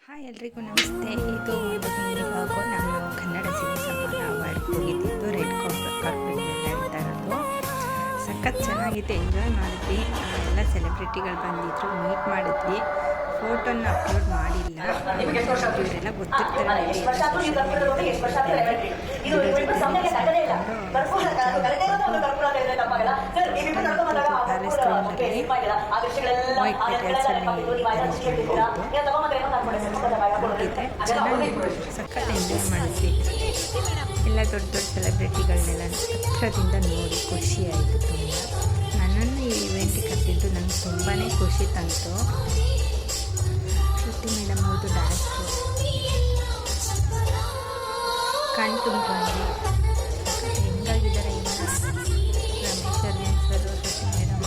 Hi ಎಲ್ರಿಗೂ ನಮಸ್ತೆ. ಇದು ಒಂದು ಮಿನಿ ಬ್ಲಾಗು. ನಾನು ಕನ್ನಡ ಸಿನಿಮಾ ಅವಾರ್ಡ್ ಹೋಗಿದ್ದಿದ್ದು ರೆಡ್ ಕಾರ್ಪೆಟ್ ಮೇಲೆ ಹೇಳ್ತಾ ಇರೋದು. ಸಖತ್ ಚೆನ್ನಾಗಿತ್ತು, ಎಂಜಾಯ್ ಮಾಡಿದ್ವಿ. ಎಲ್ಲ ಸೆಲೆಬ್ರಿಟಿಗಳು ಬಂದಿದ್ರು, ಮೀಟ್ ಮಾಡಿದ್ವಿ. ಫೋಟೋನ ಅಪ್ಲೋಡ್ ಮಾಡಿಲ್ಲ, ಇವರೆಲ್ಲ ಗೊತ್ತಿರ್ತಾರೆ. ಪ್ಯಾಲೇಸ್ ಗ್ರೌಂಡಲ್ಲಿ ವೈಟ್ ಪೆಟಲ್ಸಲ್ಲಿ ಹೋಗಿದ್ದೆ. ಚೆನ್ನಾಗಿತ್ತು, ಸಖತ್ ಎಂಜಾಯ್ ಮಾಡಿದ್ವಿ. ಎಲ್ಲ ದೊಡ್ಡ ದೊಡ್ಡ ಸೆಲೆಬ್ರಿಟಿಗಳನ್ನೆಲ್ಲ ಹತ್ರದಿಂದ ನೋಡಿ ಖುಷಿಯಾಯಿತು ತುಂಬ. ನನ್ನನ್ನು ಈ ಇವೆಂಟಿಗೆ ಕರೆದಿದ್ದು ನನಗೆ ತುಂಬಾ ಖುಷಿ ತಂತು. ಶ್ರುತಿ ಮೇಡಮ್ ಅವ್ರದ್ದು ಡ್ಯಾನ್ಸು ಕಣ್ ತುಂಬ್ಕೊಂಡು ಹೆಂಗಾಗಿದ್ದಾರೆ ಇನ್ನು ರಮೇಶ್ ಅರವಿಂದ್ ಸರ್, ಶ್ರುತಿ ಮೇಡಮ್,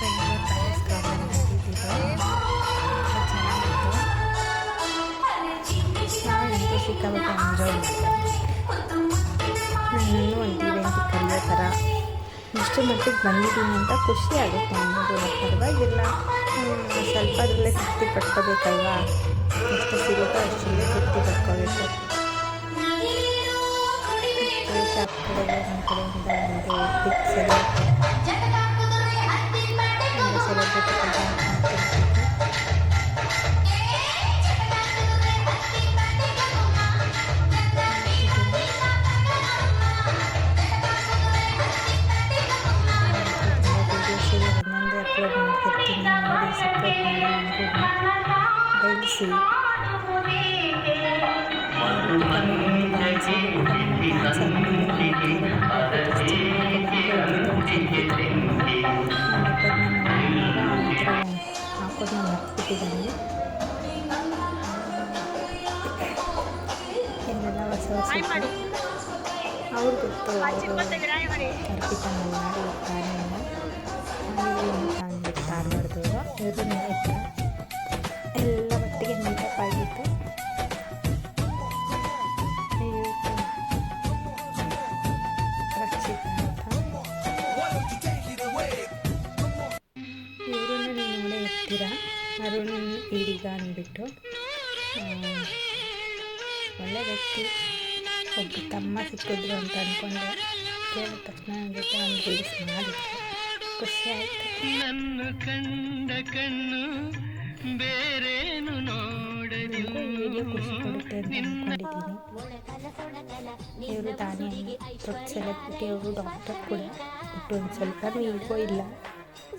ಬೆಂಗಳೂರು ಪ್ಯಾಲೇಸ್ ಗ್ರೌಂಡಲ್ಲಿ ನಡೆದಿದ್ದು ಚೆನ್ನಾಗಿತ್ತು. ನಾವಂತೂ ಸಿಕ್ಕಾಬಿಟ್ಟು ಎಂಜಾಯ್ ಮಾಡಿದೆ. ನನ್ನನ್ನು ಒಂದು ಇವೆಂಟಿಗೆ ಕರೆಯೋ ಥರ ಇಷ್ಟು ಮಟ್ಟಿಗೆ ಬಂದಿದ್ದೀನಿ ಅಂತ ಖುಷಿ ಆಗುತ್ತೆ ಅನ್ನೋದು. ಪರವಾಗಿಲ್ಲ, ಸ್ವಲ್ಪ ಅದರಲ್ಲೇ ತೃಪ್ತಿ ಪಡ್ಕೋಬೇಕಲ್ವಾ. ಎಷ್ಟು ಸಿಗುತ್ತೋ ಅಷ್ಟರಲ್ಲೇ ತೃಪ್ತಿ ಪಡ್ಕೋಬೇಕು. ಶಾಪ್ ಕಡೆಗೆ ನಮ್ಮ ಕಡೆಯಿಂದ ಒಂದು ಪಿಕ್ಸ್ ಸೆಲೆಬ್ರಿಟಿ ಅಪ್ಲೋಡ್ ಮಾಡ್ತಿರ್ತೀನಿ. ನೋಡಿ, ಸಪೋರ್ಟ್ ಮಾಡಿ, ಬೆಳೆಸಿ. ಹಾಕೋದನ್ನ ಮರ್ತ್ಬಿಟ್ಟಿದ್ದಾನೆ. ಎಲ್ಲೆಲ್ಲ ಹೊಸ ಹೊಸ ಅವ್ರು ಗೊತ್ತು, ಅವರು ಅರ್ಪಿತಾ ಮಲ್ನಾಡು ಇರ್ತಾರೆ ಧಾರವಾಡದವರು. ಇವರು ಹತ್ರ ಎಲ್ಲ ಒಟ್ಟಿಗೆ ಮೀಟಪ್ ಆಗಿತ್ತು. ರಕ್ಷಿತಾ ಅಂತ ಇವರನ್ನು ನೀವು ನೋಡೇ ಇರ್ತೀರ. ಅರುಣ್ ಈಡಿಗ ಅಂದ್ಬಿಟ್ಟು ಒಳ್ಳೆ ವ್ಯಕ್ತಿ. ಒಬ್ಬ ತಮ್ಮ ಸಿಕ್ಕಿದ್ರು ಅಂತ ಅಂದ್ಕೊಂಡೆ. ಕೇಳಿದ ತಕ್ಷಣ ನನ್ನ ಜೊತೆ ಒಂದು ರೀಲ್ಸ್ ಮಾಡಿದ್ರು, ಖುಷಿ ಆಯಿತು. ನನ್ನ ಕಂಡ ಕಣ್ಣು ಬೇರೇನು ನೋಡಲು ವಿಡಿಯೋ ಖುಷಿ ಕೊಡುತ್ತೆ ಅಂತ ಅಂದ್ಕೊಂಡಿದ್ದೀನಿ. ಇವರು ದಾನಿ ದೊಡ್ಡ ಸೆಲೆಬ್ರಿಟಿ, ಅವರು ಡಾಕ್ಟರ್ ಕೂಡ. ಬಟ್ ಒಂದು ಸ್ವಲ್ಪನೂ ಈಗೋ ಇಲ್ಲ,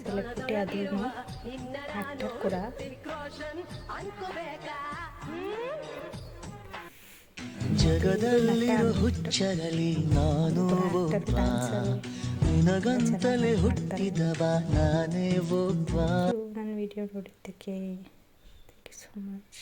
ಸೆಲೆಬ್ರಿಟಿ ಆದ್ರೂ ಆ್ಯಕ್ಟರ್ ಕೂಡ. ಜಗದಲ್ಲಿರೋ ಹುಚ್ಚರಲ್ಲಿ ನಾನು ಒಬ್ಬ, ನಿನಗಂತಲೇ ಹುಟ್ಟಿದವ ನಾನೇ ಒಬ್ಬ. ನನ್ನ ವಿಡಿಯೋ ನೋಡಿದ್ದಕ್ಕೆ ಥ್ಯಾಂಕ್ ಯು ಸೋ ಮಚ್.